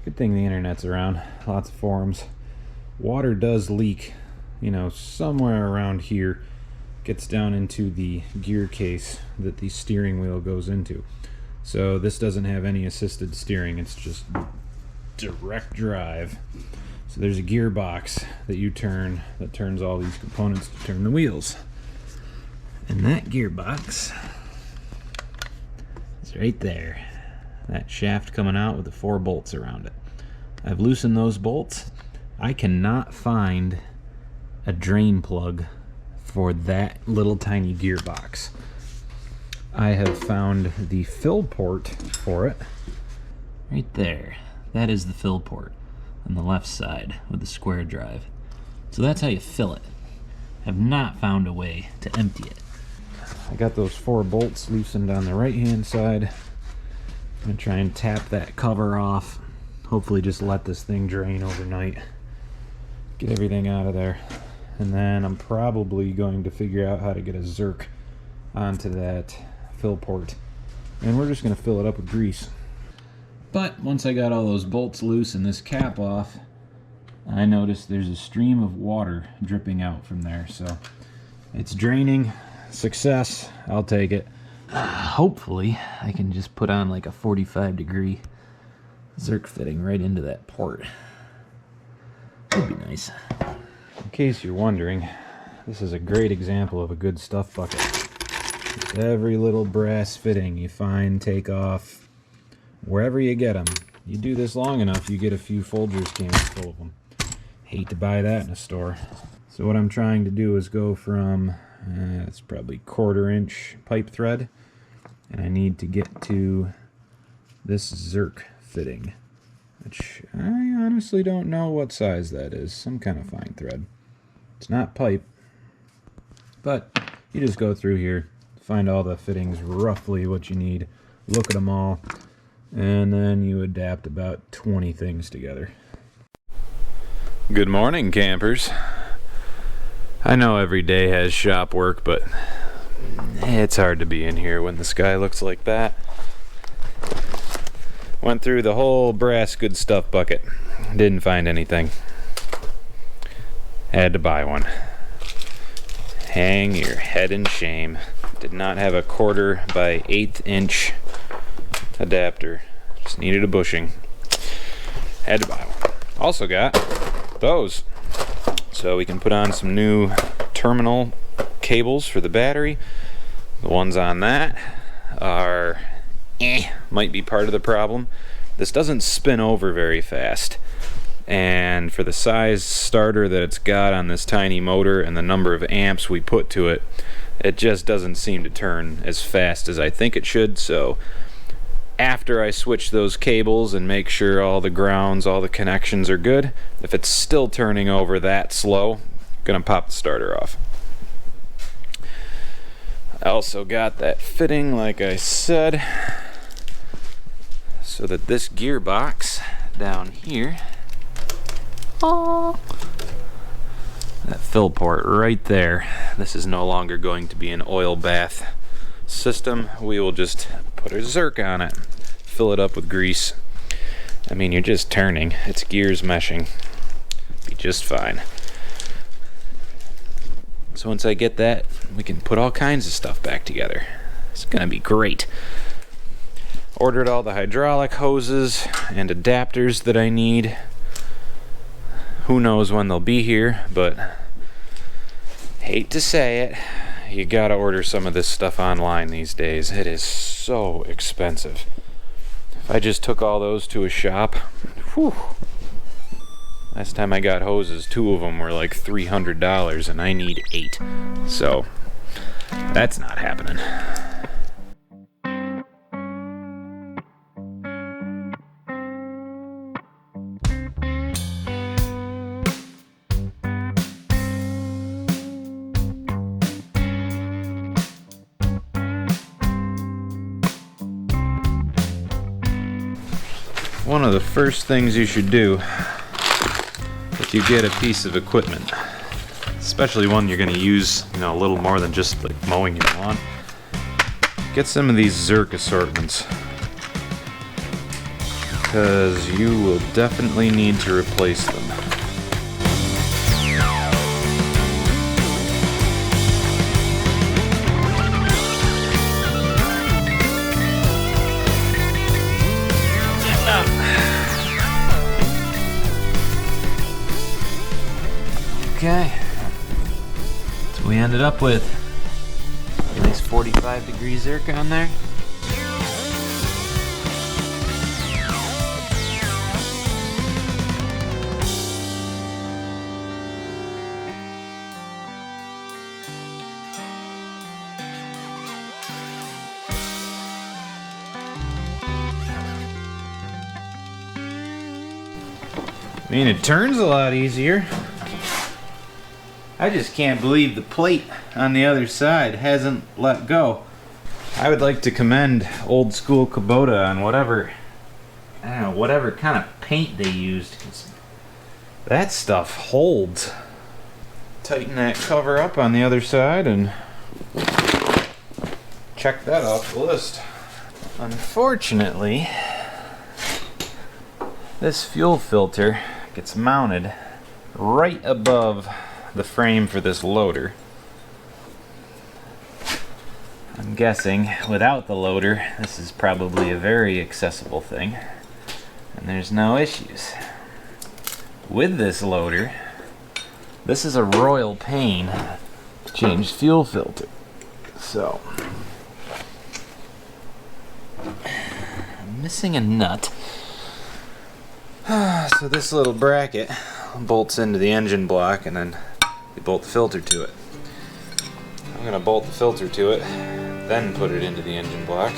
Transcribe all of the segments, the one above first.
Good thing the internet's around. Lots of forums. Water does leak, you know, somewhere around here. Gets down into the gear case that the steering wheel goes into. So this doesn't have any assisted steering. It's just direct drive. So there's a gearbox that you turn that turns all these components to turn the wheels. And that gearbox is right there. That shaft coming out with the 4 bolts around it. I've loosened those bolts. I cannot find a drain plug for that little tiny gearbox. I have found the fill port for it right there. That is the fill port on the left side with the square drive. So that's how you fill it. I've not found a way to empty it. I got those 4 bolts loosened on the right hand side. I'm gonna try and tap that cover off. Hopefully just let this thing drain overnight. Get everything out of there. And then I'm probably going to figure out how to get a Zerk onto that fill port. And we're just gonna fill it up with grease. But once I got all those bolts loose and this cap off, I noticed there's a stream of water dripping out from there. So it's draining. Success. I'll take it. Hopefully I can just put on like a 45-degree Zerk fitting right into that port. That'd be nice. In case you're wondering, this is a great example of a good stuff bucket. Just every little brass fitting you find, take off, wherever you get them. You do this long enough, you get a few Folgers cans full of them. Hate to buy that in a store. So what I'm trying to do is go from, it's probably 1/4 inch pipe thread, and I need to get to this Zerk fitting, which I honestly don't know what size that is. Some kind of fine thread. It's not pipe, but you just go through here, find all the fittings, roughly what you need, look at them all, and then you adapt about 20 things together. Good morning, campers. I know every day has shop work, but it's hard to be in here when the sky looks like that. Went through the whole brass good stuff bucket. Didn't find anything. Had to buy one. Hang your head in shame. Did not have a 1/4 by 1/8 inch adapter. Just needed a bushing. Had to buy one. Also got those. So we can put on some new terminal cables for the battery. The ones on that are might be part of the problem. This doesn't spin over very fast, and for the size starter that it's got on this tiny motor and the number of amps we put to it, it just doesn't seem to turn as fast as I think it should. So after I switch those cables and make sure all the grounds, all the connections are good, if it's still turning over that slow, I'm gonna pop the starter off. I also got that fitting, like I said, so that this gearbox down here, that fill port right there, this is no longer going to be an oil bath system. We will just put a Zerk on it, fill it up with grease. I mean, you're just turning, it's gears meshing. Be just fine. So once I get that, we can put all kinds of stuff back together. It's gonna be great. Ordered all the hydraulic hoses and adapters that I need. Who knows when they'll be here, but hate to say it, you gotta order some of this stuff online these days. It is so expensive. If I just took all those to a shop, whew. Last time I got hoses, 2 of them were like $300 and I need 8. So that's not happening. One of the first things you should do if you get a piece of equipment, especially one you're going to use, you know, a little more than just like mowing your lawn, get some of these Zerk assortments. because you will definitely need to replace them. Okay, so we ended up with a nice 45-degree zircon there. I mean, it turns a lot easier. I just can't believe the plate on the other side hasn't let go. I would like to commend old school Kubota on whatever, I don't know, whatever kind of paint they used. That stuff holds. Tighten that cover up on the other side and check that off the list. Unfortunately, this fuel filter gets mounted right above the frame for this loader. I'm guessing without the loader this is probably a very accessible thing and there's no issues. With this loader, this is a royal pain to change fuel filter. So I'm missing a nut. So this little bracket bolts into the engine block and then you bolt the filter to it. I'm going to bolt the filter to it, then put it into the engine block.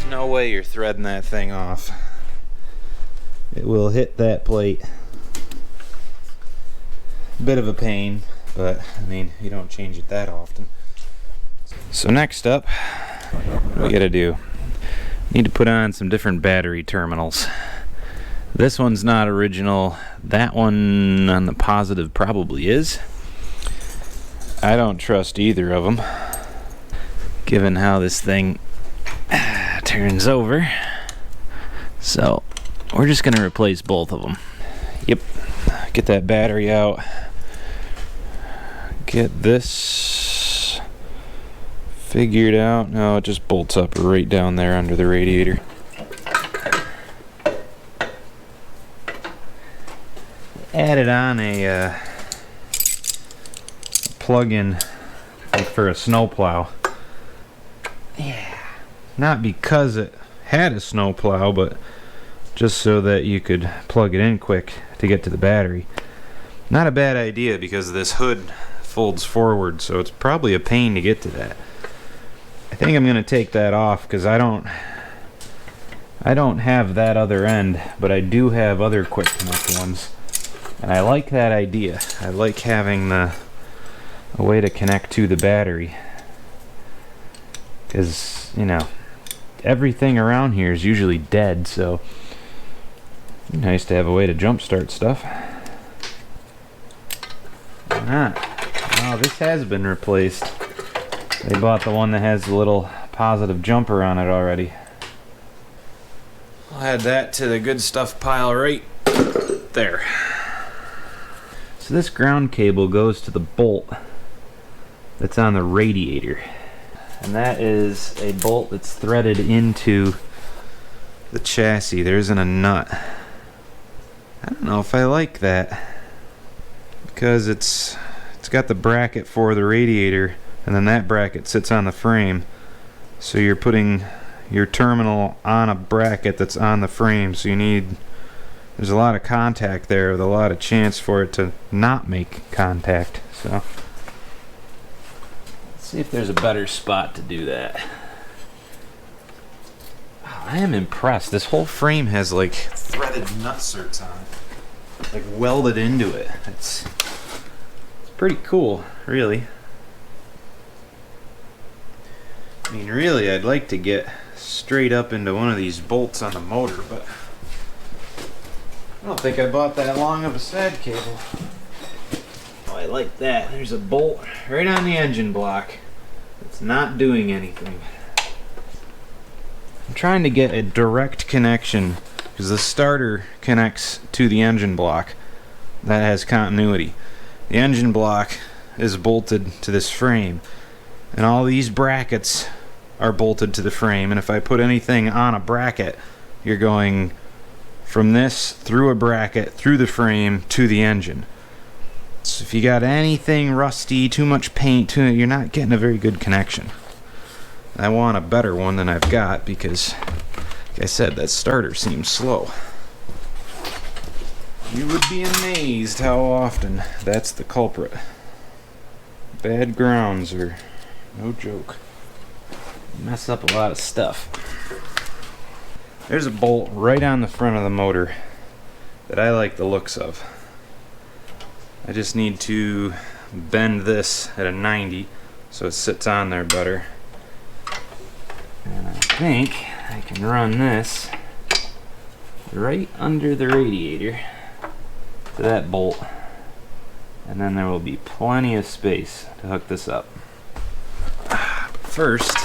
No way you're threading that thing off. It will hit that plate. Bit of a pain, but I mean, you don't change it that often. So next up, what we gotta do, need to put on some different battery terminals. This one's not original. That one on the positive probably is. I don't trust either of them, given how this thing turns over. So we're just gonna replace both of them. Yep, get that battery out, get this figured out. No, it just bolts up right down there under the radiator. Added on a plug-in for a snowplow. Yeah. Not because it had a snowplow, but just so that you could plug it in quick to get to the battery. Not a bad idea because this hood folds forward, so it's probably a pain to get to that. I think I'm gonna take that off because I don't have that other end, but I do have other quick connect ones, and I like that idea. I like having a way to connect to the battery, because you know, everything around here is usually dead, so nice to have a way to jumpstart stuff. Oh, this has been replaced. They bought the one that has the little positive jumper on it already. I'll add that to the good stuff pile right there. So this ground cable goes to the bolt that's on the radiator. And that is a bolt that's threaded into the chassis. There isn't a nut. I don't know if I like that, because it's got the bracket for the radiator, and then that bracket sits on the frame. So you're putting your terminal on a bracket that's on the frame. So there's a lot of contact there with a lot of chance for it to not make contact. So see if there's a better spot to do that. Oh, I am impressed. This whole frame has like threaded nutserts on it, like welded into it. It's pretty cool, really. I mean, really, I'd like to get straight up into one of these bolts on the motor, but I don't think I bought that long of a sad cable. Oh, I like that. There's a bolt right on the engine block. It's not doing anything. I'm trying to get a direct connection because the starter connects to the engine block. That has continuity. The engine block is bolted to this frame, and all these brackets are bolted to the frame, and if I put anything on a bracket, you're going from this through a bracket, through the frame, to the engine. So if you got anything rusty, too much paint, you're not getting a very good connection. I want a better one than I've got because, like I said, that starter seems slow. You would be amazed how often that's the culprit. Bad grounds are no joke. Mess up a lot of stuff. There's a bolt right on the front of the motor that I like the looks of. I just need to bend this at a 90 so it sits on there better. And I think I can run this right under the radiator to that bolt, and then there will be plenty of space to hook this up. But first,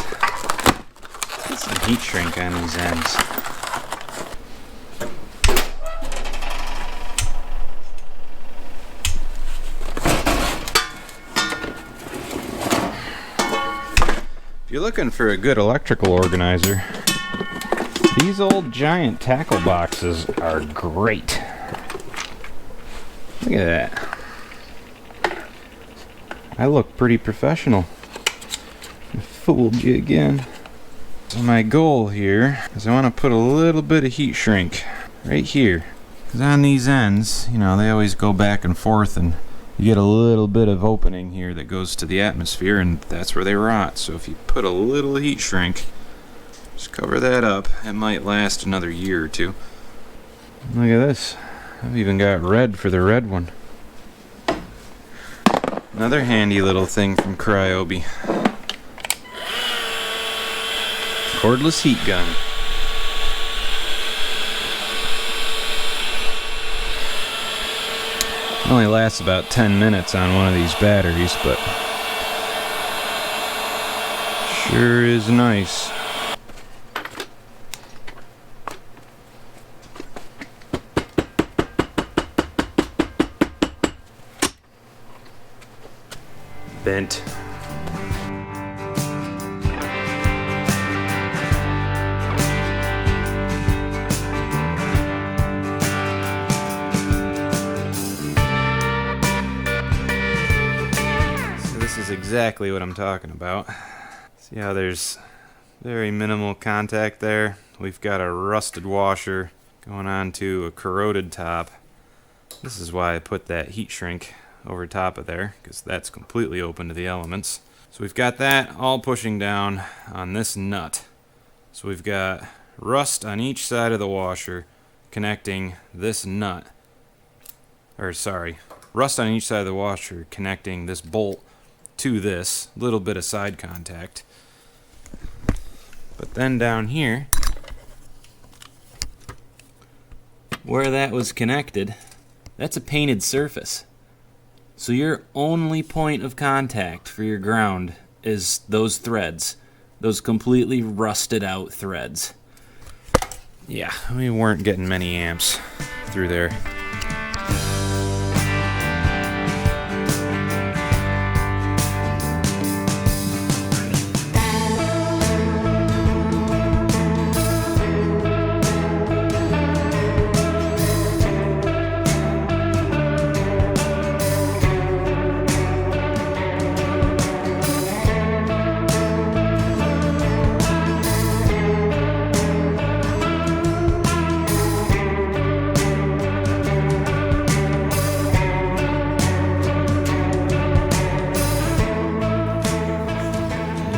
get some heat shrink on these ends. If you're looking for a good electrical organizer, these old giant tackle boxes are great. Look at that. I look pretty professional. I fooled you again. So my goal here is I want to put a little bit of heat shrink right here. Because on these ends, you know, they always go back and forth, and you get a little bit of opening here that goes to the atmosphere, and that's where they rot. So if you put a little heat shrink, just cover that up, it might last another year or two. Look at this. I've even got red for the red one. Another handy little thing from Cryobi. Cordless heat gun. It only lasts about 10 minutes on one of these batteries, but sure is nice. Bent. Is exactly what I'm talking about. See how there's very minimal contact there? We've got a rusted washer going on to a corroded top. This is why I put that heat shrink over top of there, because that's completely open to the elements. So we've got that all pushing down on this nut. So we've got rust on each side of the washer connecting this nut. Or sorry, rust on each side of the washer connecting this bolt to this little bit of side contact. But then down here, where that was connected, that's a painted surface. So your only point of contact for your ground is those threads, those completely rusted out threads. Yeah, we weren't getting many amps through there.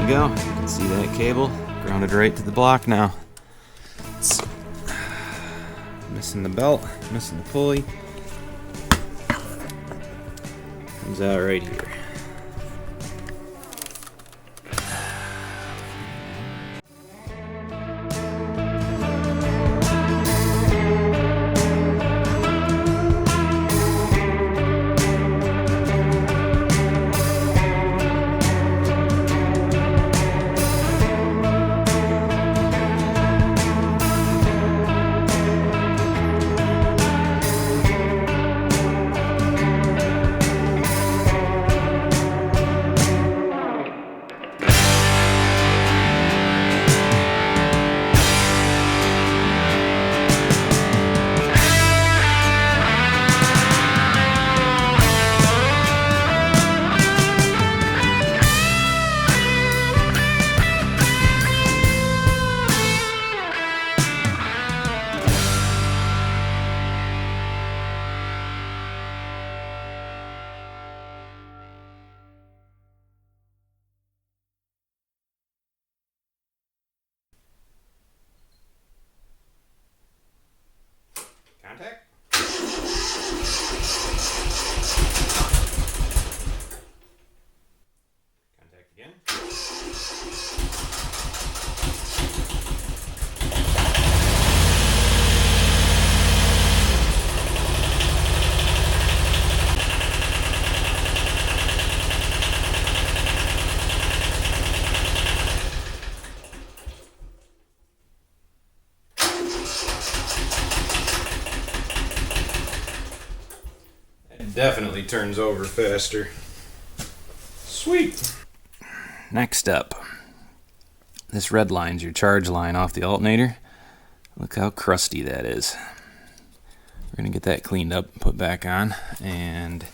Go. You can see that cable grounded right to the block now. Missing the belt, missing the pulley. Comes out right here. Contact. Contact again. Definitely turns over faster. Sweet. Next up, this red line's your charge line off the alternator. Look how crusty that is. We're gonna get that cleaned up and put back on. And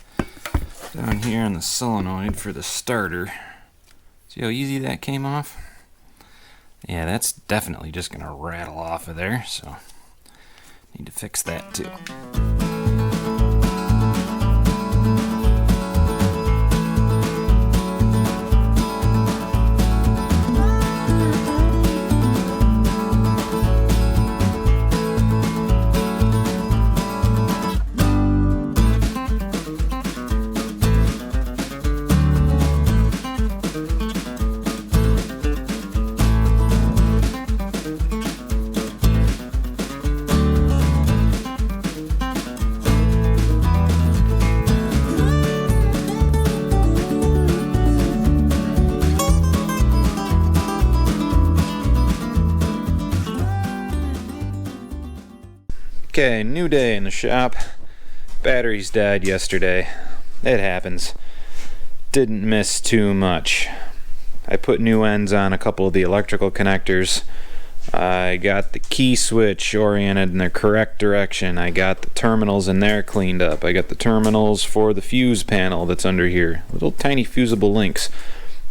down here on the solenoid for the starter, see how easy that came off? Yeah, that's definitely just gonna rattle off of there, so need to fix that too. Okay, new day in the shop. Batteries died yesterday. It happens. Didn't miss too much. I put new ends on a couple of the electrical connectors. I got the key switch oriented in the correct direction. I got the terminals in there cleaned up. I got the terminals for the fuse panel that's under here. Little tiny fusible links.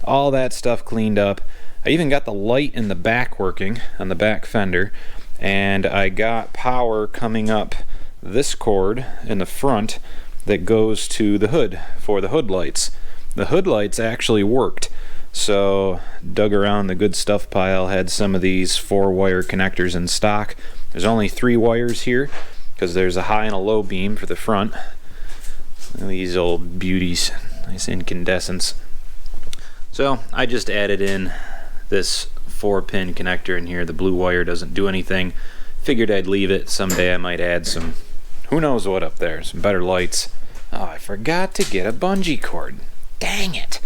All that stuff cleaned up. I even got the light in the back working on the back fender. And I got power coming up this cord in the front that goes to the hood for the hood lights. The hood lights actually worked. So dug around the good stuff pile, had some of these 4-wire connectors in stock. There's only 3 wires here because there's a high and a low beam for the front. These old beauties, nice incandescents. So I just added in this 4-pin connector in here. The blue wire doesn't do anything. Figured I'd leave it. Someday I might add some, who knows what up there, some better lights. Oh, I forgot to get a bungee cord. Dang it.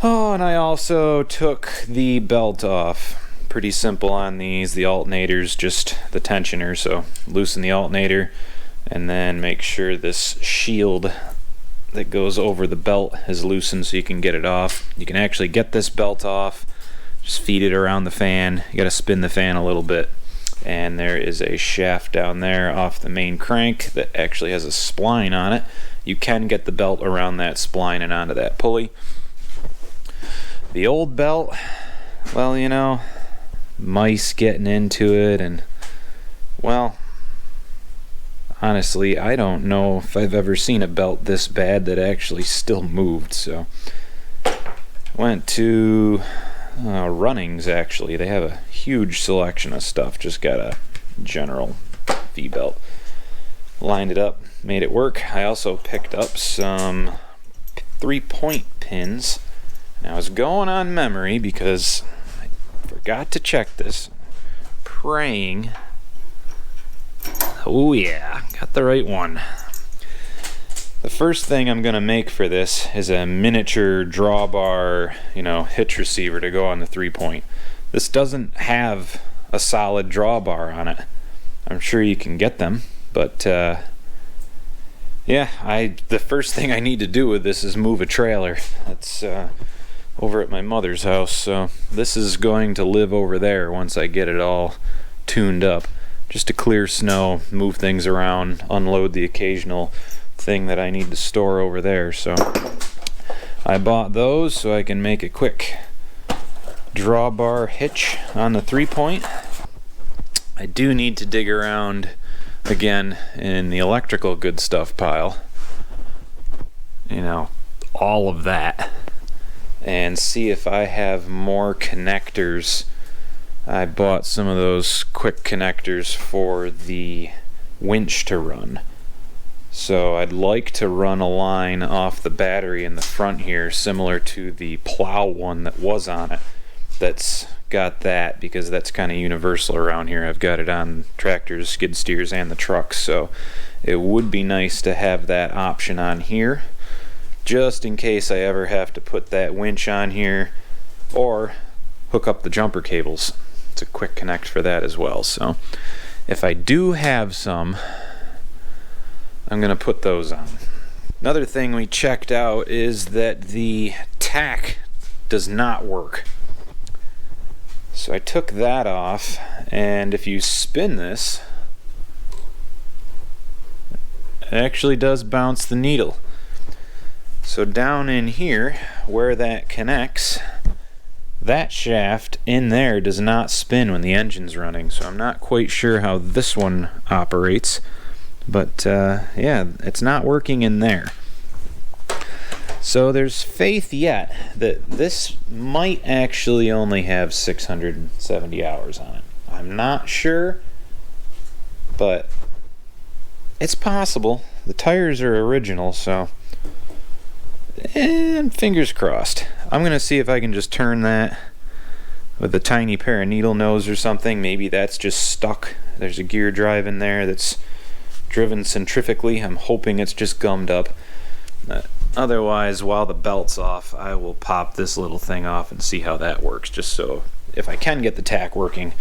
Oh, and I also took the belt off. Pretty simple on these. The alternators, just the tensioner. So loosen the alternator and then make sure this shield that goes over the belt is loosened so you can get it off. You can actually get this belt off. Just feed it around the fan. You got to spin the fan a little bit. And there is a shaft down there off the main crank that actually has a spline on it. You can get the belt around that spline and onto that pulley. The old belt, well, you know, mice getting into it, and, well, honestly, I don't know if I've ever seen a belt this bad that actually still moved. So went to Runnings, actually. They have a huge selection of stuff. Just got a general V-belt. Lined it up, made it work. I also picked up some 3-point pins. Now I was going on memory because I forgot to check this. Praying. Oh yeah, got the right one. The first thing I'm gonna make for this is a miniature drawbar, hitch receiver to go on the 3-point. This doesn't have a solid drawbar on it. I'm sure you can get them, but yeah, the first thing I need to do with this is move a trailer. That's over at my mother's house, so this is going to live over there once I get it all tuned up. Just to clear snow, move things around, unload the occasional thing that I need to store over there. So I bought those so I can make a quick drawbar hitch on the 3-point. I do need to dig around again in the electrical good stuff pile, all of that, and see if I have more connectors. I bought some of those quick connectors for the winch to run. So I'd like to run a line off the battery in the front here, similar to the plow one that was on it. That's got that, because that's kind of universal around here. I've got it on tractors, skid steers, and the trucks, so it would be nice to have that option on here, just in case I ever have to put that winch on here or hook up the jumper cables. It's a quick connect for that as well. So if I do have some, I'm gonna put those on. Another thing we checked out is that the tack does not work. So I took that off, and if you spin this, it actually does bounce the needle. So down in here where that connects, that shaft in there does not spin when the engine's running. So I'm not quite sure how this one operates, but yeah, it's not working in there. So there's faith yet that this might actually only have 670 hours on it. I'm not sure, but it's possible. The tires are original, so fingers crossed. I'm gonna see if I can just turn that with a tiny pair of needle nose or something. Maybe that's just stuck. There's a gear drive in there that's driven centrifugally. I'm hoping it's just gummed up. Otherwise, while the belt's off, I will pop this little thing off and see how that works, just so if I can get the tack working,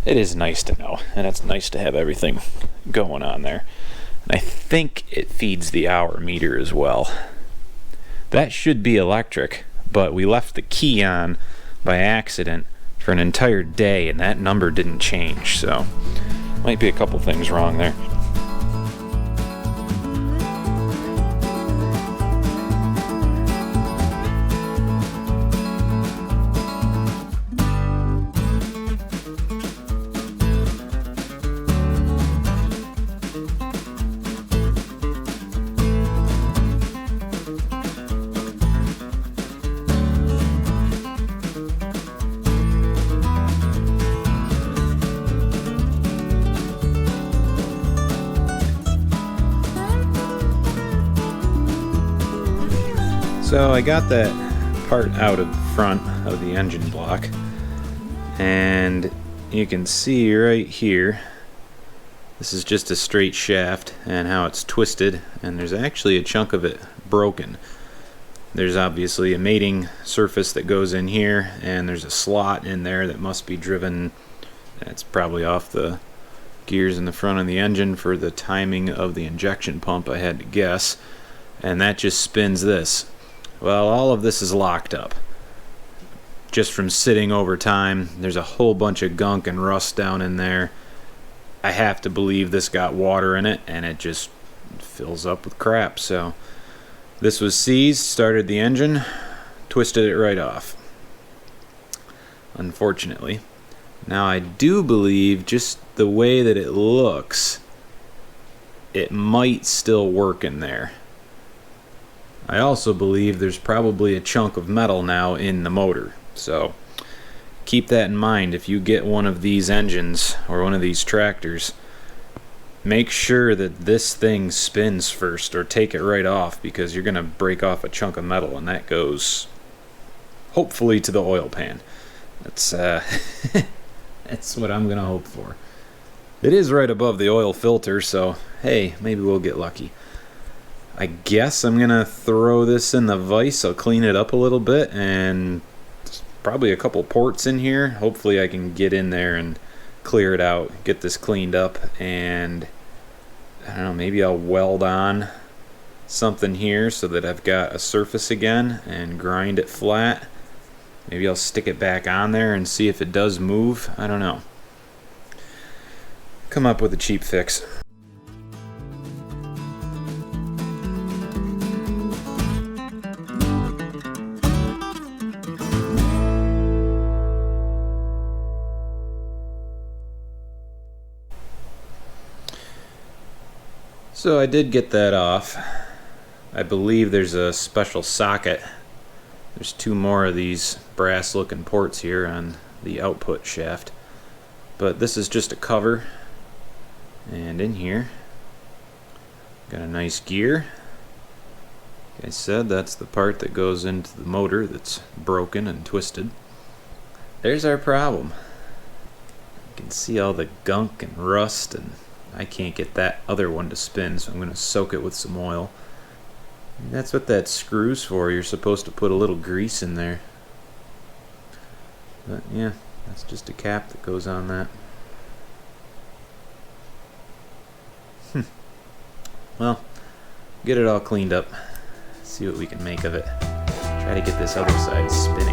it is nice to know, and it's nice to have everything going on there. And I think it feeds the hour meter as well. That should be electric, but we left the key on by accident for an entire day, and that number didn't change, so might be a couple things wrong there. So I got that part out of the front of the engine block, and you can see right here, this is just a straight shaft and how it's twisted, and there's actually a chunk of it broken. There's obviously a mating surface that goes in here, and there's a slot in there that must be driven. That's probably off the gears in the front of the engine for the timing of the injection pump, I had to guess, and that just spins this. Well, all of this is locked up just from sitting over time. There's a whole bunch of gunk and rust down in there. I have to believe this got water in it, and it just fills up with crap. So this was seized, started the engine, twisted it right off, unfortunately. Now I do believe, just the way that it looks, it might still work in there. I also believe there's probably a chunk of metal now in the motor, so keep that in mind if you get one of these engines or one of these tractors. make sure that this thing spins first, or take it right off, because you're going to break off a chunk of metal, and that goes hopefully to the oil pan. That's that's what I'm going to hope for. It is right above the oil filter, so hey, maybe we'll get lucky. I guess I'm going to throw this in the vise. I'll clean it up a little bit, and probably a couple ports in here. Hopefully I can get in there and clear it out, get this cleaned up, and I don't know, maybe I'll weld on something here so that I've got a surface again and grind it flat. Maybe I'll stick it back on there and see if it does move. I don't know. Come up with a cheap fix. So I did get that off. I believe there's a special socket. There's two more of these brass looking ports here on the output shaft. But this is just a cover. And in here, got a nice gear. Like I said, that's the part that goes into the motor that's broken and twisted. There's our problem. You can see all the gunk and rust, and I can't get that other one to spin, so I'm going to soak it with some oil. And that's what that screw's for. You're supposed to put a little grease in there. But yeah, that's just a cap that goes on that. Well, get it all cleaned up. See what we can make of it. Try to get this other side spinning.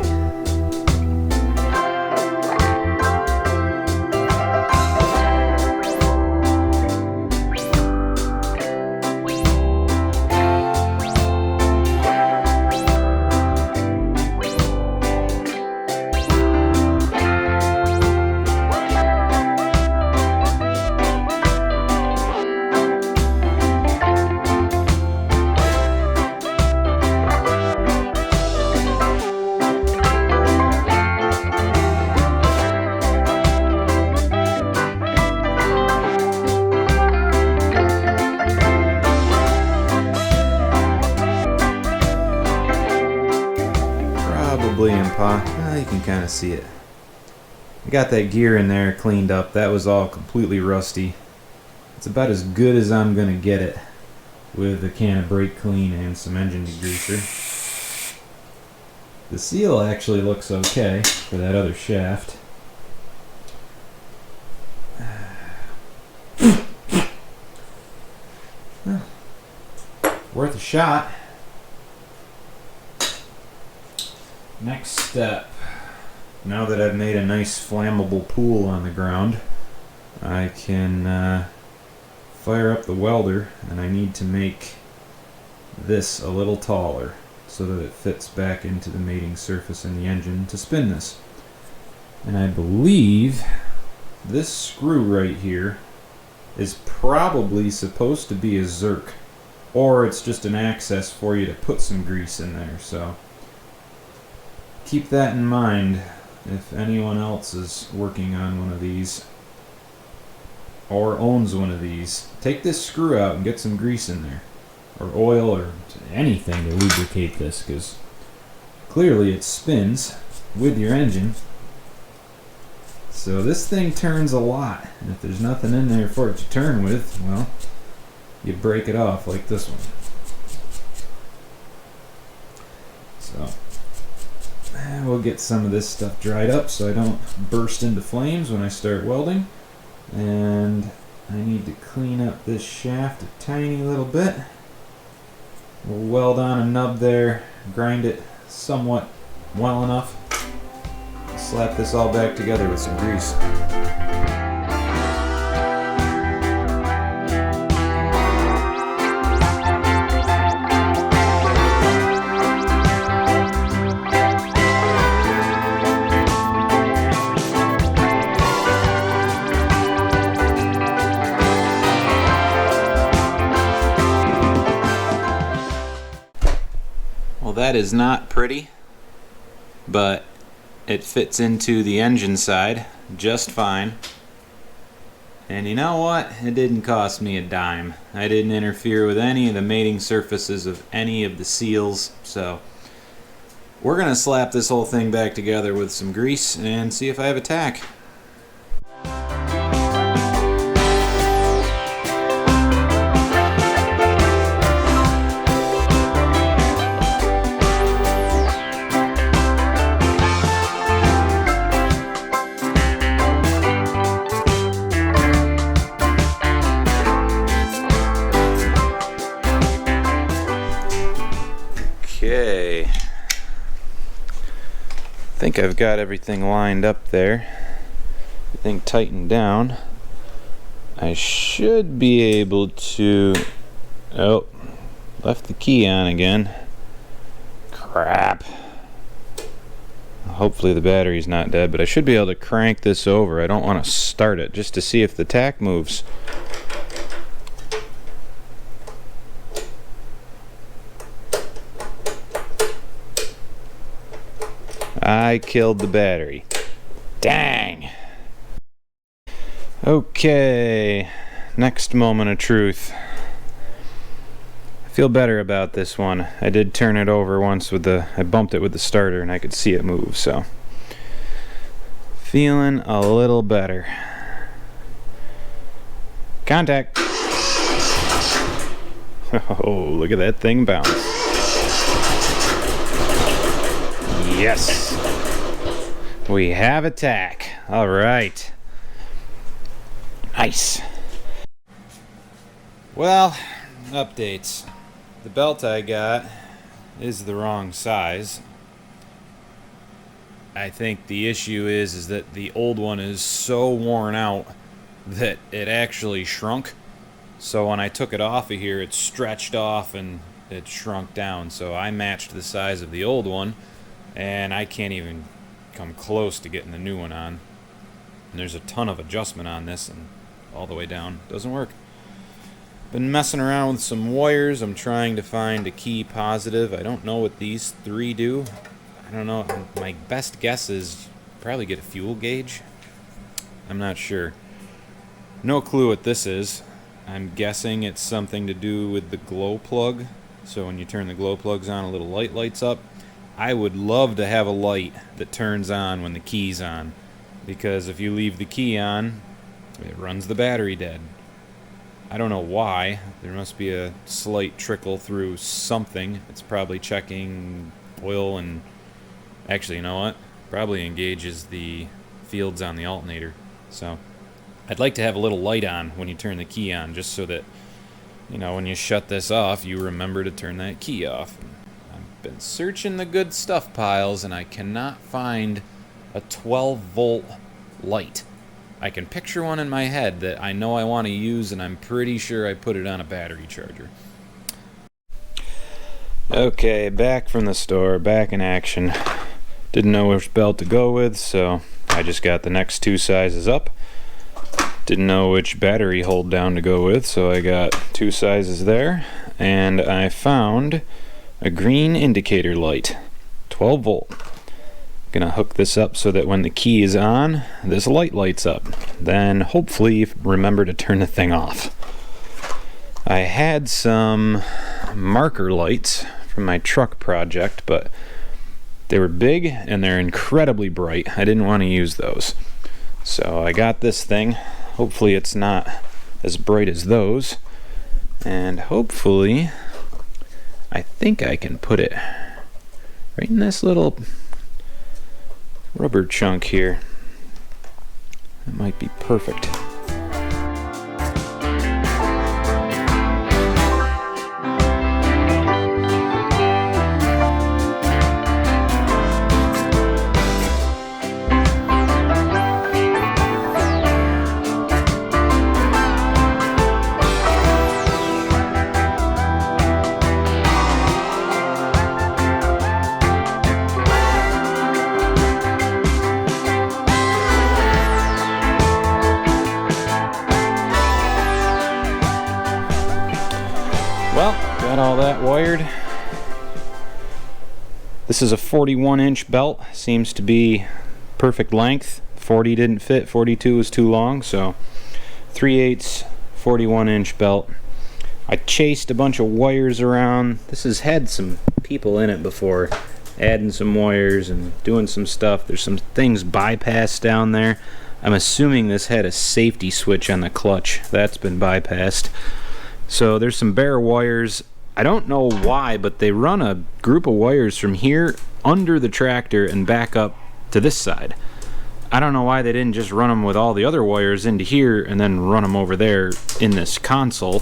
You can kind of see it. I got that gear in there cleaned up. That was all completely rusty. It's about as good as I'm gonna get it with a can of brake clean and some engine degreaser. The seal actually looks okay for that other shaft. Well, worth a shot. Next step, now that I've made a nice flammable pool on the ground, I can fire up the welder, and I need to make this a little taller so that it fits back into the mating surface in the engine to spin this. And I believe this screw right here is probably supposed to be a Zerk, or it's just an access for you to put some grease in there. So keep that in mind if anyone else is working on one of these or owns one of these. Take this screw out and get some grease in there, or oil, or anything to lubricate this, because clearly it spins with your engine. So this thing turns a lot, and if there's nothing in there for it to turn with, well, you break it off like this one. So we'll get some of this stuff dried up so I don't burst into flames when I start welding. And I need to clean up this shaft a tiny little bit. We'll weld on a nub there, grind it somewhat well enough. Slap this all back together with some grease. Well, that is not pretty, but it fits into the engine side just fine. And you know what? It didn't cost me a dime. I didn't interfere with any of the mating surfaces of any of the seals, so we're gonna slap this whole thing back together with some grease and see if I have a tack. Okay, I think I've got everything lined up there, everything tightened down. I should be able to, oh, left the key on again. Crap. Hopefully the battery's not dead, but I should be able to crank this over. I don't want to start it just to see if the tack moves. I killed the battery. Dang. Okay, next moment of truth. I feel better about this one. I did turn it over once with I bumped it with the starter and I could see it move, so feeling a little better. Contact. Oh, look at that thing bounce. Yes. We have a tack. All right. Nice. Well, updates. The belt I got is the wrong size. I think the issue is that the old one is so worn out that it actually shrunk. So when I took it off of here, it stretched off and it shrunk down. So I matched the size of the old one, and I can't even come close to getting the new one on. And there's a ton of adjustment on this, and all the way down doesn't work. Been messing around with some wires. I'm trying to find a key positive. I don't know what these three do. I don't know. My best guess is probably get a fuel gauge. I'm not sure. No clue what this is. I'm guessing it's something to do with the glow plug. So when you turn the glow plugs on, a little light lights up. I would love to have a light that turns on when the key's on, because if you leave the key on, it runs the battery dead. I don't know why. There must be a slight trickle through something. It's probably checking oil, and actually, you know what? Probably engages the fields on the alternator. So I'd like to have a little light on when you turn the key on, just so that, you know, when you shut this off, you remember to turn that key off. I've been searching the good stuff piles, and I cannot find a 12-volt light. I can picture one in my head that I know I want to use, and I'm pretty sure I put it on a battery charger. Okay, back from the store, back in action. Didn't know which belt to go with, so I just got the next two sizes up. Didn't know which battery hold down to go with, so I got two sizes there. And I found a green indicator light, 12 volt. Gonna hook this up so that when the key is on, this light lights up. Then hopefully remember to turn the thing off. I had some marker lights from my truck project, but they were big and they're incredibly bright. I didn't want to use those. So I got this thing. Hopefully it's not as bright as those. And hopefully, I think I can put it right in this little rubber chunk here. That might be perfect. Well, got all that wired. This is a 41-inch belt. Seems to be perfect length. 40 didn't fit, 42 was too long, so 3/8 41-inch belt. I chased a bunch of wires around. This has had some people in it before, adding some wires and doing some stuff. There's some things bypassed down there. I'm assuming this had a safety switch on the clutch. That's been bypassed. So there's some bare wires. I don't know why, but they run a group of wires from here under the tractor and back up to this side. I don't know why they didn't just run them with all the other wires into here and then run them over there in this console.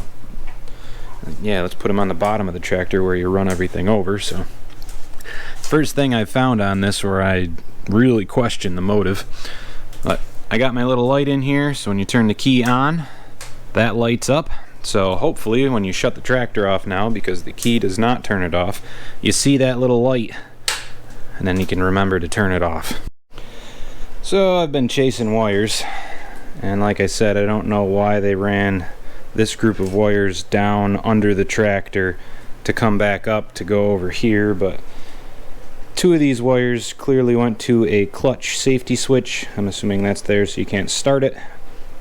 Yeah, let's put them on the bottom of the tractor where you run everything over. So first thing I found on this where I really questioned the motive, but I got my little light in here, so when you turn the key on, that lights up. So hopefully when you shut the tractor off now, because the key does not turn it off, you see that little light, and then you can remember to turn it off. So I've been chasing wires, and like I said, I don't know why they ran this group of wires down under the tractor to come back up to go over here, but two of these wires clearly went to a clutch safety switch. I'm assuming that's there so you can't start it.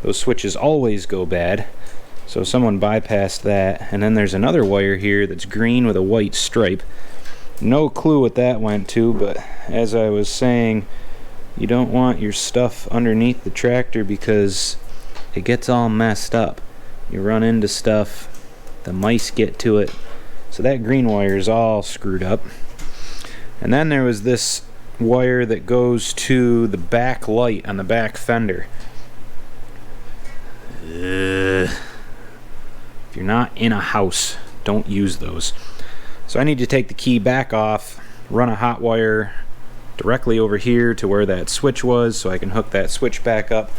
Those switches always go bad, so someone bypassed that. And then there's another wire here that's green with a white stripe. No clue what that went to, but as I was saying, you don't want your stuff underneath the tractor because it gets all messed up. You run into stuff, the mice get to it, so that green wire is all screwed up. And then there was this wire that goes to the back light on the back fender. If you're not in a house, don't use those. So I need to take the key back off, run a hot wire directly over here to where that switch was so I can hook that switch back up.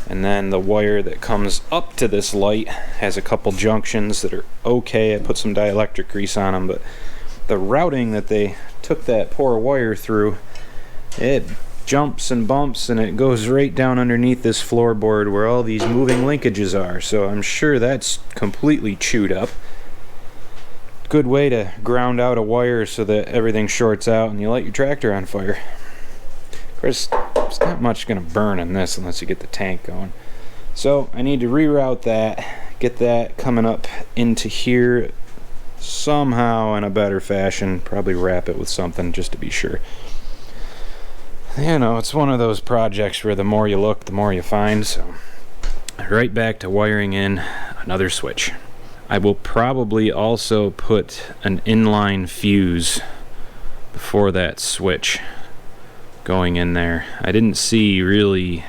And then the wire that comes up to this light has a couple junctions that are okay. I put some dielectric grease on them, but the routing that they took that poor wire through, it jumps and bumps and it goes right down underneath this floorboard where all these moving linkages are. So I'm sure that's completely chewed up. Good way to ground out a wire so that everything shorts out and you light your tractor on fire. Of course, there's not much going to burn in this unless you get the tank going. So I need to reroute that, get that coming up into here somehow in a better fashion. Probably wrap it with something just to be sure. You know, it's one of those projects where the more you look, the more you find. So right back to wiring in another switch. I will probably also put an inline fuse before that switch going in there. I didn't see really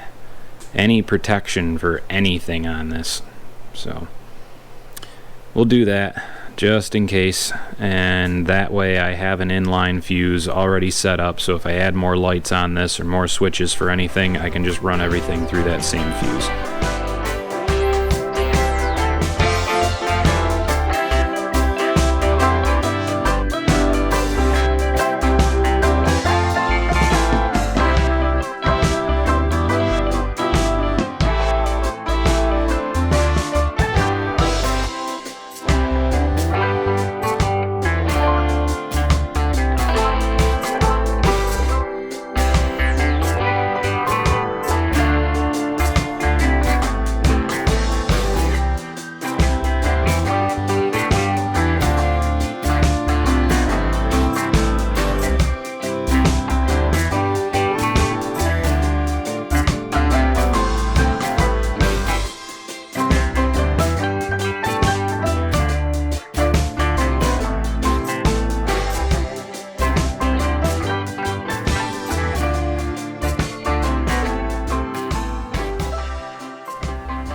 any protection for anything on this, so we'll do that just in case, and that way I have an inline fuse already set up, so if I add more lights on this or more switches for anything, I can just run everything through that same fuse.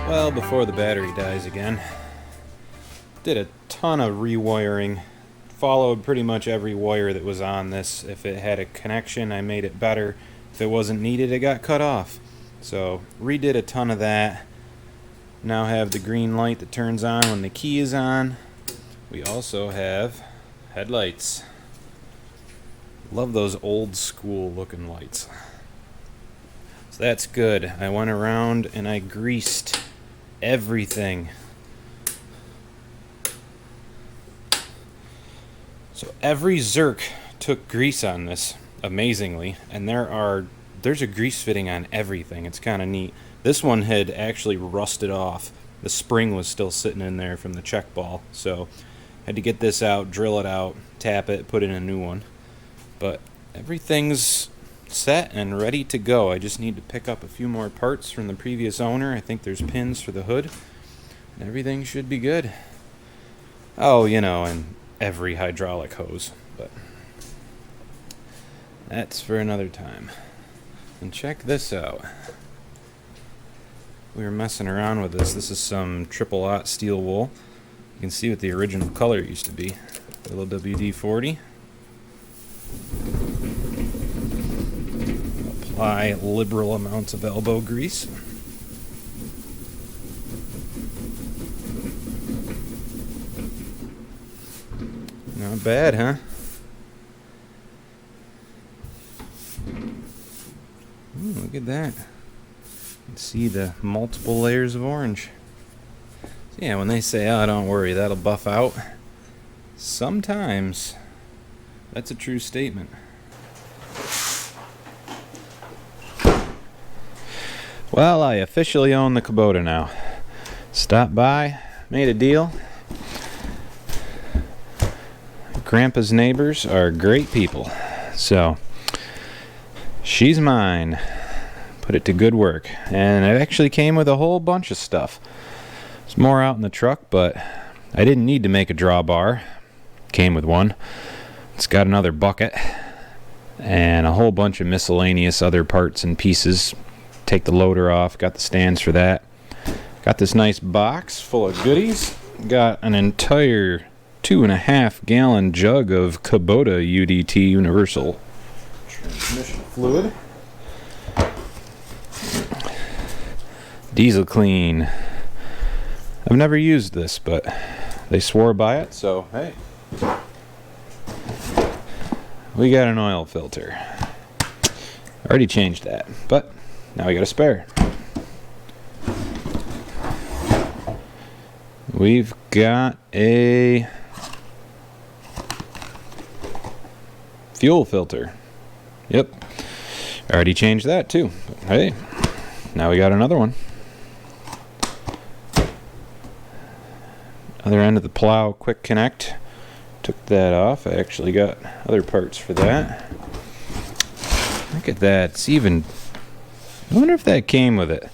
Well, before the battery dies again, did a ton of rewiring, followed pretty much every wire that was on this. If it had a connection, I made it better. If it wasn't needed, it got cut off. So redid a ton of that. Now have the green light that turns on when the key is on. We also have headlights. Love those old school looking lights. So that's good. I went around and I greased everything. So every Zerk took grease on this, amazingly, and there's a grease fitting on everything. It's kind of neat. This one had actually rusted off. The spring was still sitting in there from the check ball, so had to get this out, drill it out, tap it, put in a new one. But everything's set and ready to go. I just need to pick up a few more parts from the previous owner. I think there's pins for the hood, and everything should be good. Oh, you know, and every hydraulic hose, but that's for another time. And check this out. We were messing around with this. This is some triple aught steel wool. You can see what the original color used to be. A little WD-40. Apply liberal amounts of elbow grease. Not bad, huh? Ooh, look at that. You can see the multiple layers of orange. So yeah, when they say, oh, don't worry, that'll buff out, sometimes that's a true statement. Well, I officially own the Kubota now. Stopped by, made a deal. Grandpa's neighbors are great people, so she's mine. Put it to good work, and it actually came with a whole bunch of stuff. There's more out in the truck, but I didn't need to make a drawbar. Came with one. It's got another bucket and a whole bunch of miscellaneous other parts and pieces. Take the loader off, got the stands for that. Got this nice box full of goodies. Got an entire 2.5 gallon jug of Kubota UDT Universal Transmission Fluid. Diesel Clean. I've never used this, but they swore by it, so hey. We got an oil filter. Already changed that, but now we got a spare. We've got a fuel filter. Yep. Already changed that too. But hey, now we got another one. Other end of the plow quick connect. Took that off. I actually got other parts for that. Look at that. It's even... I wonder if that came with it.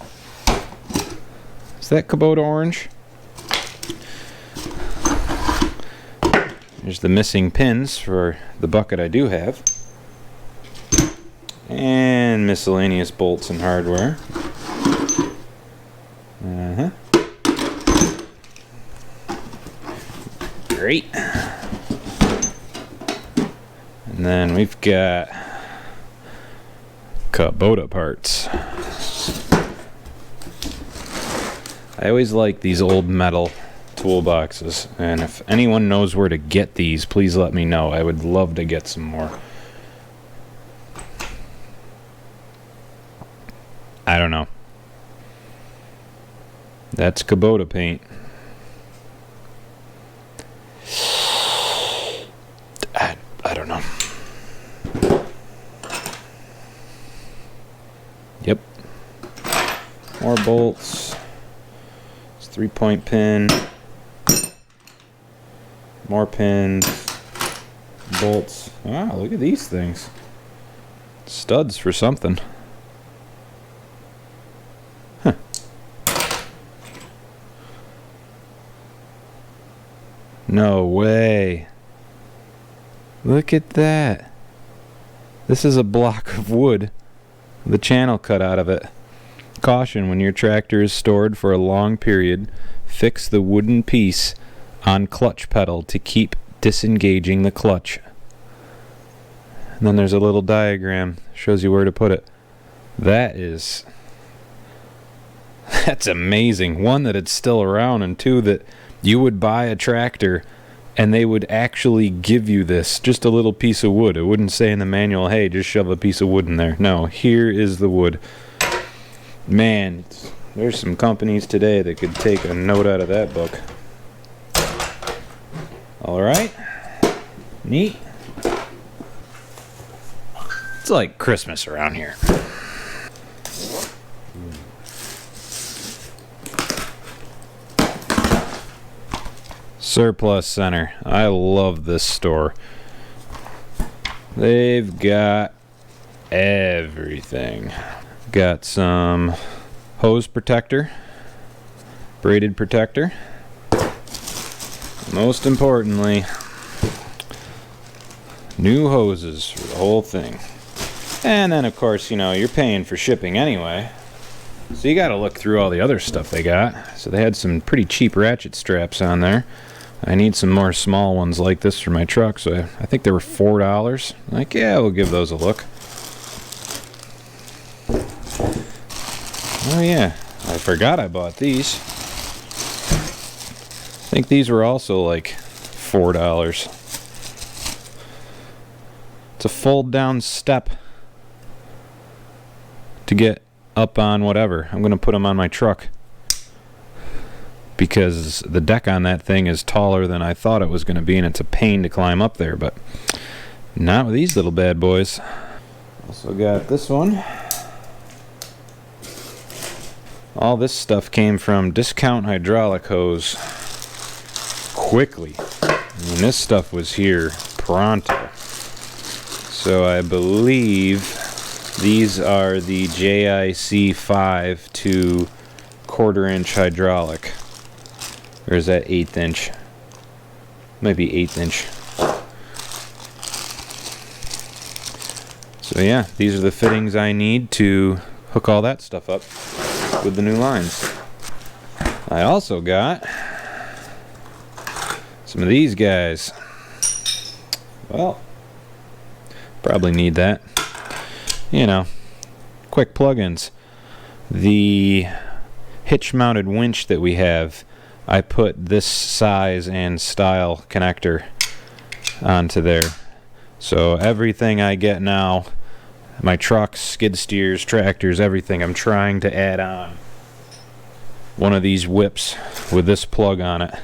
Is that Kubota orange? There's the missing pins for the bucket I do have. And miscellaneous bolts and hardware. Great. And then we've got Kubota parts. I always like these old metal toolboxes, and if anyone knows where to get these, please let me know. I would love to get some more. I don't know. That's Kubota paint. I don't know. Yep. More bolts. It's 3-point pin. More pins. Bolts. Wow, look at these things. Studs for something. Huh. No way. Look at that. This is a block of wood. The channel cut out of it. Caution: when your tractor is stored for a long period, fix the wooden piece on clutch pedal to keep disengaging the clutch. And then there's a little diagram, shows you where to put it. That's amazing. One, that it's still around, and two, that you would buy a tractor and they would actually give you this, just a little piece of wood. It wouldn't say in the manual, hey, just shove a piece of wood in there. No, here is the wood. Man, there's some companies today that could take a note out of that book. Alright. Neat. It's like Christmas around here. Surplus Center. I love this store. They've got everything. Got some hose protector, braided protector. Most importantly, new hoses for the whole thing. And then of course, you know, you're paying for shipping anyway, so you got to look through all the other stuff they got. So they had some pretty cheap ratchet straps on there. I need some more small ones like this for my truck, so I think they were $4. Like, yeah, we'll give those a look. Oh yeah, I forgot I bought these. I think these were also like $4. It's a fold down step to get up on whatever. I'm gonna put them on my truck because the deck on that thing is taller than I thought it was gonna be, and it's a pain to climb up there, but not with these little bad boys. Also got this one. All this stuff came from Discount Hydraulic Hose quickly. I mean, this stuff was here pronto. So I believe these are the JIC 5 to 1/4 inch hydraulic. Or is that 1/8 inch? Might be 1/8 inch. So yeah, these are the fittings I need to hook all that stuff up with the new lines. I also got some of these guys. Well, probably need that. You know, quick plugins. The hitch mounted winch that we have, I put this size and style connector onto there. So everything I get now, my trucks, skid steers, tractors, everything, I'm trying to add on one of these whips with this plug on it,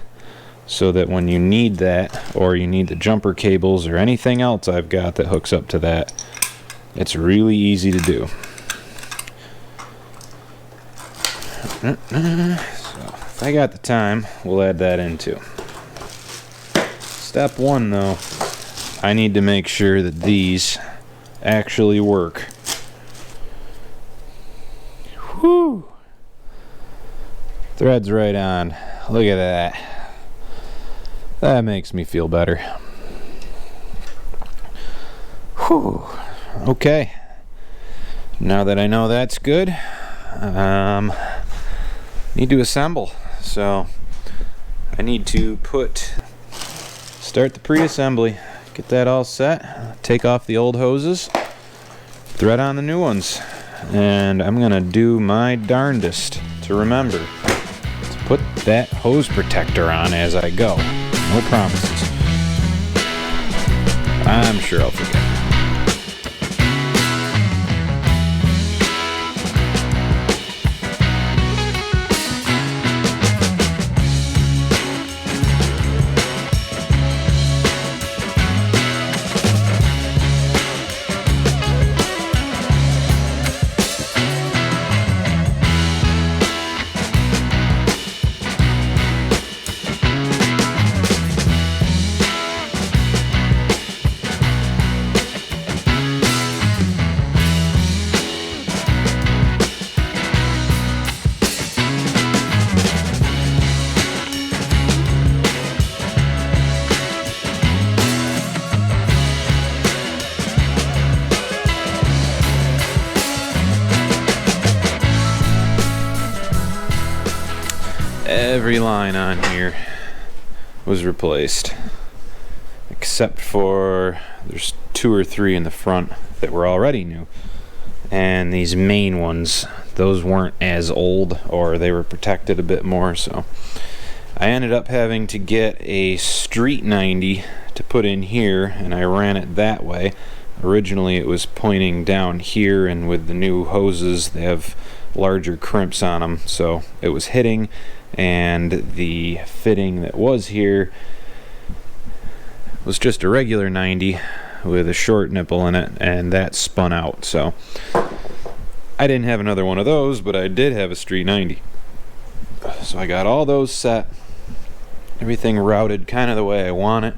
so that when you need that, or you need the jumper cables or anything else I've got that hooks up to that, it's really easy to do. So if I got the time, we'll add that in too. Step one though, I need to make sure that these actually work. Whew! Thread's right on. Look at that. That makes me feel better. Whew. Okay. Now that I know that's good, need to assemble. So I need to start the pre-assembly, get that all set, take off the old hoses, thread on the new ones, and I'm gonna do my darndest to remember to put that hose protector on as I go. No promises. I'm sure I'll forget. Every line on here was replaced, except for there's 2 or 3 in the front that were already new, and these main ones, those weren't as old, or they were protected a bit more. So I ended up having to get a street 90 to put in here, and I ran it that way. Originally it was pointing down here, and with the new hoses they have larger crimps on them, so it was hitting, and the fitting that was here was just a regular 90 with a short nipple in it, and that spun out. So I didn't have another one of those, but I did have a street 90. So I got all those set, Everything routed kind of the way I want it.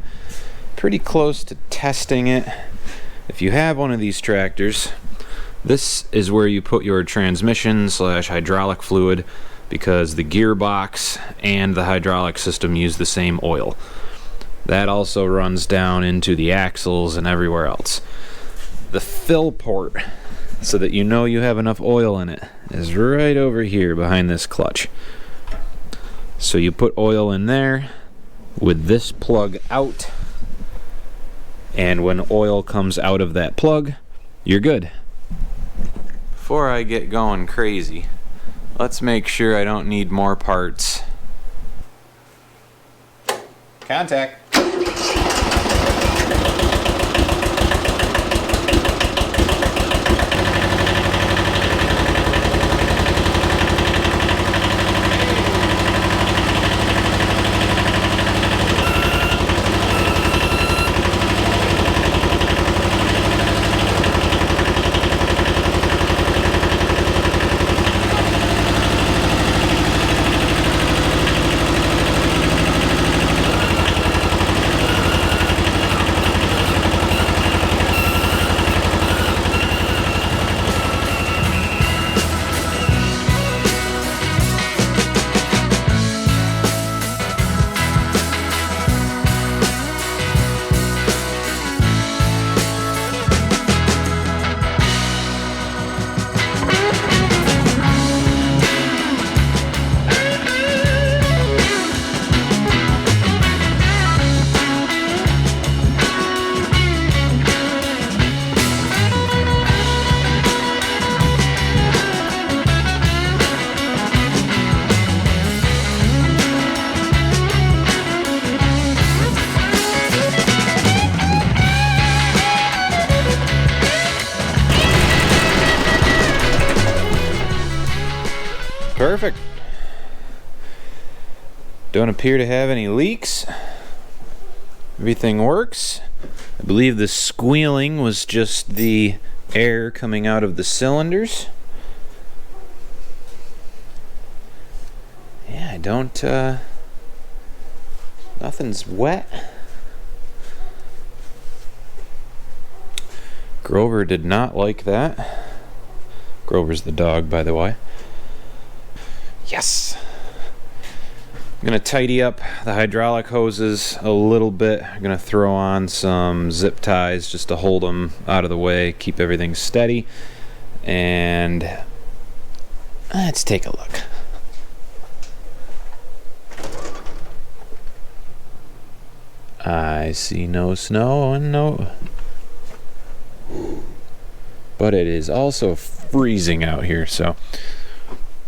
Pretty close to testing it. If you have one of these tractors, this is where you put your transmission / hydraulic fluid, because the gearbox and the hydraulic system use the same oil. That also runs down into the axles and everywhere else. The fill port, so that you know you have enough oil in it, is right over here behind this clutch. So you put oil in there with this plug out, and when oil comes out of that plug, you're good. Before I get going crazy, let's make sure I don't need more parts. Contact. Perfect. Don't appear to have any leaks. Everything works. I believe the squealing was just the air coming out of the cylinders. Yeah, I don't, nothing's wet. Grover did not like that. Grover's the dog, by the way. Yes! I'm going to tidy up the hydraulic hoses a little bit. I'm going to throw on some zip ties just to hold them out of the way, keep everything steady. And let's take a look. I see no snow and no... But it is also freezing out here, so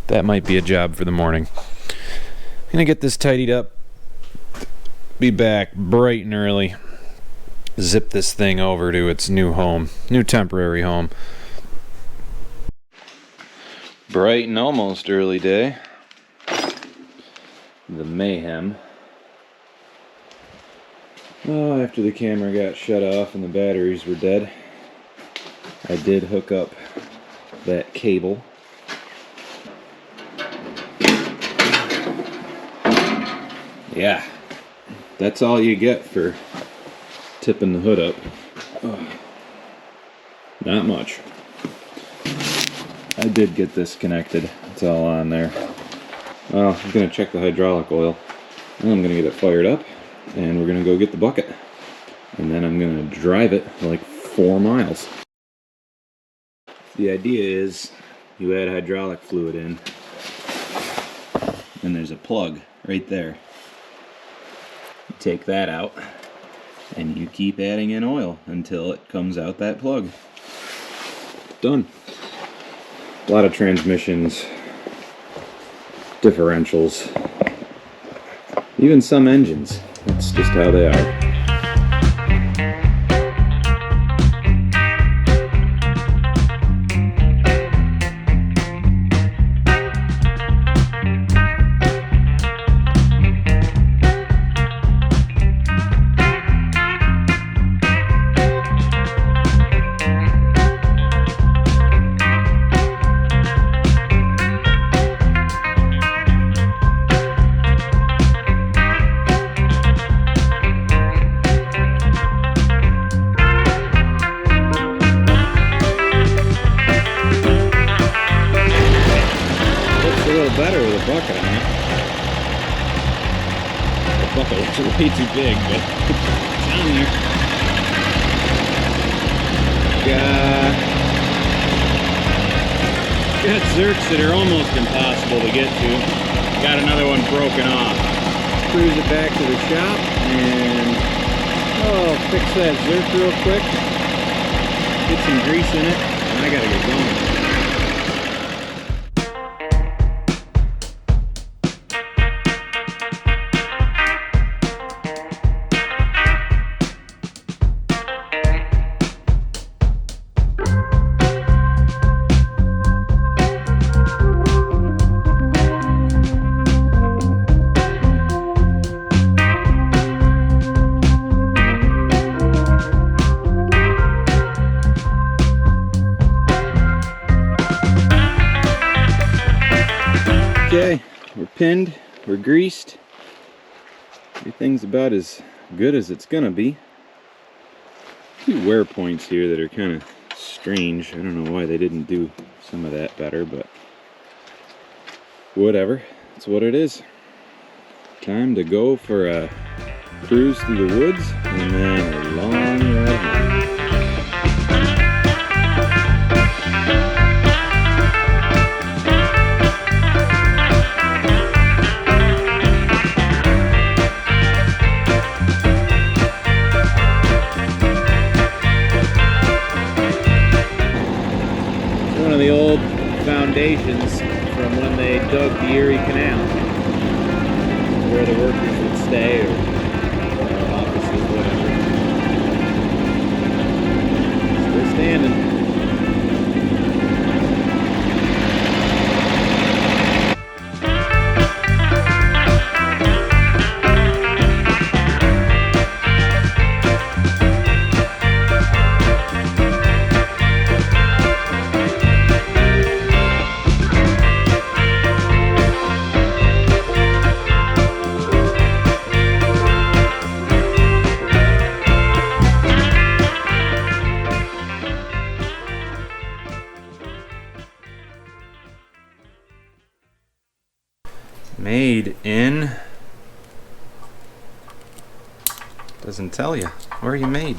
that might be a job for the morning. I'm gonna get this tidied up, be back bright and early, zip this thing over to its new home, new temporary home. Bright and almost early day. The mayhem. Oh, after the camera got shut off and the batteries were dead, I did hook up that cable. Yeah, that's all you get for tipping the hood up. Oh, not much. I did get this connected. It's all on there. Well, I'm going to check the hydraulic oil. And I'm going to get it fired up. And we're going to go get the bucket. And then I'm going to drive it like 4 miles. The idea is you add hydraulic fluid in. And there's a plug right there. You take that out. And you keep adding in oil until it comes out that plug. Done. A lot of transmissions, differentials, even some engines. That's just how they are. better with a bucket on it. The bucket looks way too big, but it's on there. Got zerks that are almost impossible to get to. Got another one broken off. Cruise it back to the shop and fix that zerk real quick. Get some grease in it, and I gotta get going. Okay, we're pinned, we're greased. Everything's about as good as it's gonna be. A few wear points here that are kind of strange. I don't know why they didn't do some of that better, but whatever. That's what it is. Time to go for a cruise through the woods and then a long ride home. The old foundations from when they dug the Erie Canal, where the workers would stay, or offices, whatever. Still standing. Made in, doesn't tell you. Where are you made?